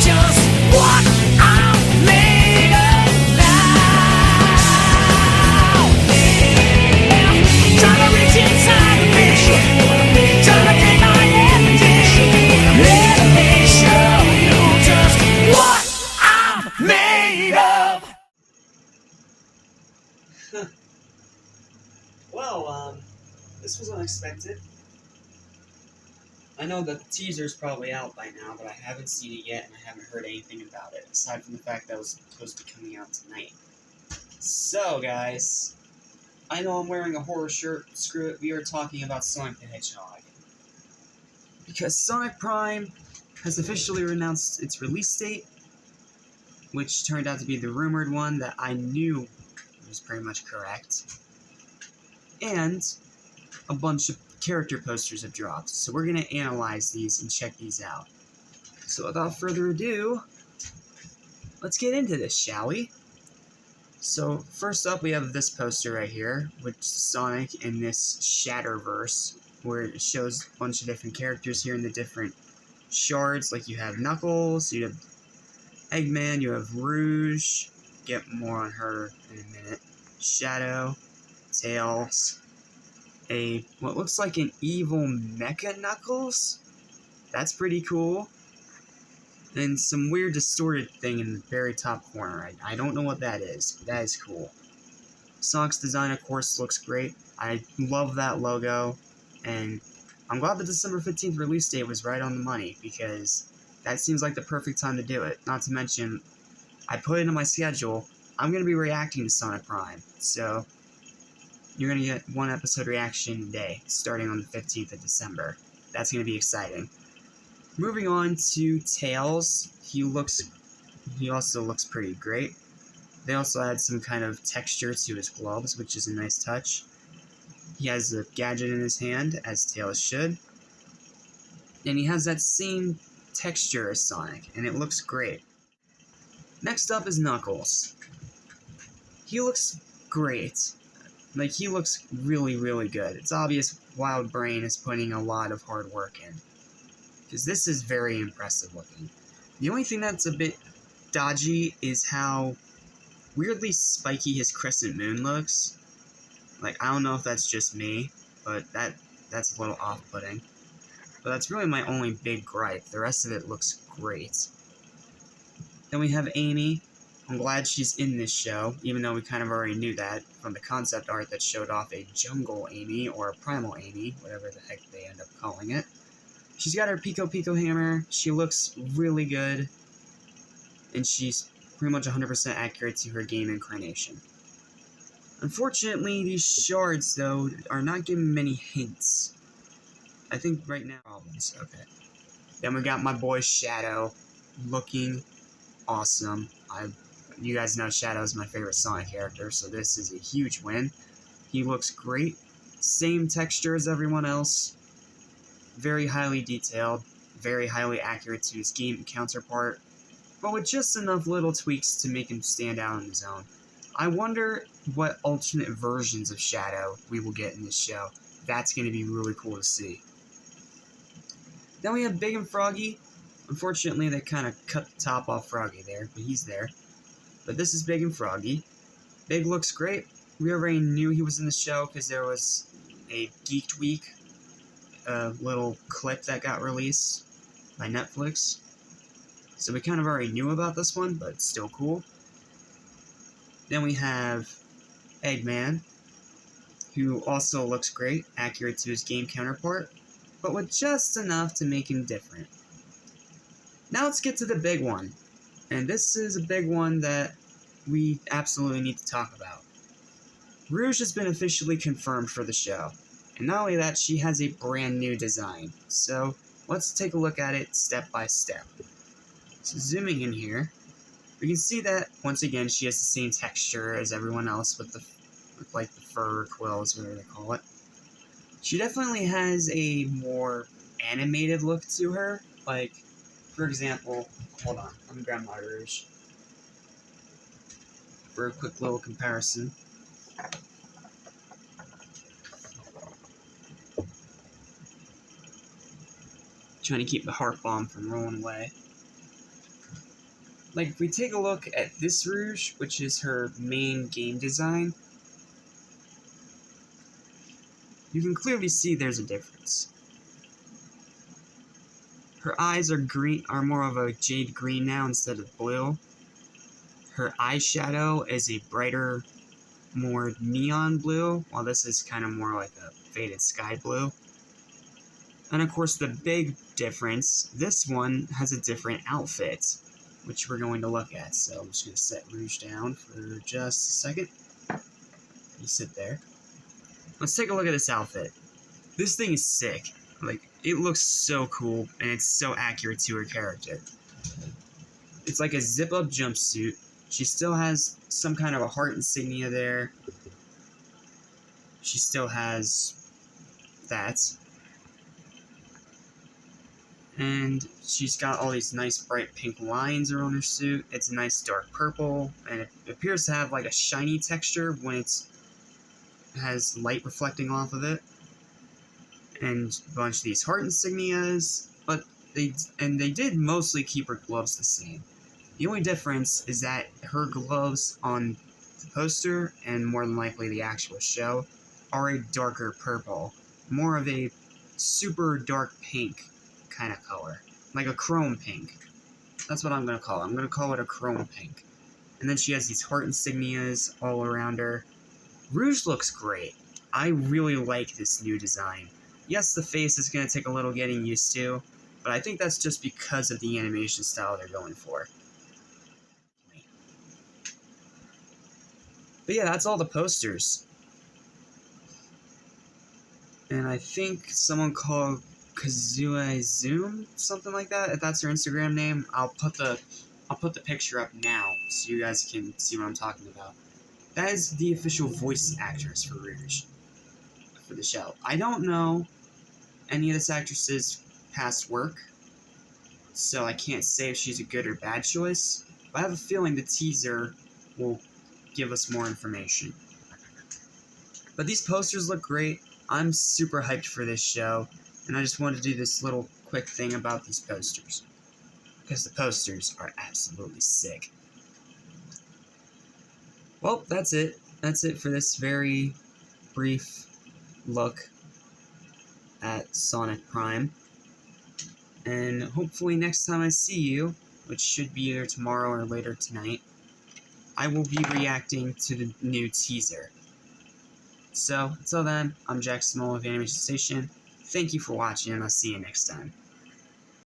just what I'm made of now. Trying to reach inside of me, trying to gain my energy. Let me show you just what I'm made of. Well, this was unexpected. I know that the teaser's probably out by now, but I haven't seen it yet, and I haven't heard anything about it, aside from the fact that it was supposed to be coming out tonight. So, guys, I know I'm wearing a horror shirt, screw it, we are talking about Sonic the Hedgehog. Because Sonic Prime has officially announced its release date, which turned out to be the rumored one that I knew was pretty much correct. And a bunch of character posters have dropped, so we're going to analyze these and check these out. So without further ado, let's get into this, shall we? So first up, we have this poster right here, with Sonic in this Shatterverse, where it shows a bunch of different characters here in the different shards. Like you have Knuckles, you have Eggman, you have Rouge, get more on her in a minute, Shadow, Tails, what looks like an evil Mecha Knuckles? That's pretty cool. And some weird distorted thing in the very top corner. I don't know what that is, but that is cool. Sonic's design, of course, looks great. I love that logo, and I'm glad the December 15th release date was right on the money, because that seems like the perfect time to do it. Not to mention, I put it in my schedule, I'm going to be reacting to Sonic Prime, so you're going to get one episode reaction a day, starting on the 15th of December. That's going to be exciting. Moving on to Tails, he also looks pretty great. They also add some kind of texture to his gloves, which is a nice touch. He has a gadget in his hand, as Tails should. And he has that same texture as Sonic, and it looks great. Next up is Knuckles. He looks great. Like, he looks really, really good. It's obvious Wild Brain is putting a lot of hard work in, because this is very impressive looking. The only thing that's a bit dodgy is how weirdly spiky his crescent moon looks. Like, I don't know if that's just me, but that's a little off-putting. But that's really my only big gripe. The rest of it looks great. Then we have Amy. I'm glad she's in this show, even though we kind of already knew that from the concept art that showed off a Jungle Amy, or a Primal Amy, whatever the heck they end up calling it. She's got her Pico Pico hammer, she looks really good, and she's pretty much 100% accurate to her game incarnation. Unfortunately, these shards, though, are not giving many hints. I think right now, problems, okay. Then we got my boy Shadow, looking awesome. You guys know Shadow is my favorite Sonic character, so this is a huge win. He looks great. Same texture as everyone else. Very highly detailed. Very highly accurate to his game counterpart. But with just enough little tweaks to make him stand out on his own. I wonder what alternate versions of Shadow we will get in this show. That's going to be really cool to see. Then we have Big and Froggy. Unfortunately, they kind of cut the top off Froggy there, but he's there. But this is Big and Froggy. Big looks great. We already knew he was in the show because there was a Geeked Week little clip that got released by Netflix. So we kind of already knew about this one, but it's still cool. Then we have Eggman, who also looks great, accurate to his game counterpart, but with just enough to make him different. Now let's get to the big one. And this is a big one that we absolutely need to talk about. Rouge has been officially confirmed for the show. And not only that, she has a brand new design. So let's take a look at it step by step. So zooming in here, we can see that, once again, she has the same texture as everyone else with like the fur quills, whatever they call it. She definitely has a more animated look to her. Like, for example, hold on, let me grab my Rouge for a quick little comparison. Trying to keep the heart bomb from rolling away. like, if we take a look at this Rouge, which is her main game design, you can clearly see there's a difference. Her eyes are more of a jade green now instead of blue. Her eyeshadow is a brighter, more neon blue, while this is kind of more like a faded sky blue. And of course, the big difference, this one has a different outfit, which we're going to look at. So I'm just going to set Rouge down for just a second. You sit there. Let's take a look at this outfit. This thing is sick. Like, it looks so cool, and it's so accurate to her character. It's like a zip-up jumpsuit. She still has some kind of a heart insignia there. She still has that. And she's got all these nice bright pink lines around her suit. It's a nice dark purple, and it appears to have like a shiny texture when it has light reflecting off of it. And a bunch of these heart insignias, but they did mostly keep her gloves the same. The only difference is that her gloves on the poster, and more than likely the actual show, are a darker purple. More of a super dark pink kind of color. Like a chrome pink. That's what I'm going to call it. I'm going to call it a chrome pink. And then she has these heart insignias all around her. Rouge looks great. I really like this new design. Yes, the face is going to take a little getting used to, but I think that's just because of the animation style they're going for. But yeah, that's all the posters. And I think someone called Kazue Zoom, something like that. If that's her Instagram name, I'll put the picture up now so you guys can see what I'm talking about. That is the official voice actress for Rouge for the show. I don't know any of this actress's past work, so I can't say if she's a good or bad choice. But I have a feeling the teaser will give us more information. But these posters look great. I'm super hyped for this show, and I just wanted to do this little quick thing about these posters, because the posters are absolutely sick. Well, that's it. That's it for this very brief look at Sonic Prime. And hopefully next time I see you, which should be either tomorrow or later tonight, I will be reacting to the new teaser. So, until then, I'm Jack Small of Animation Station. Thank you for watching, and I'll see you next time.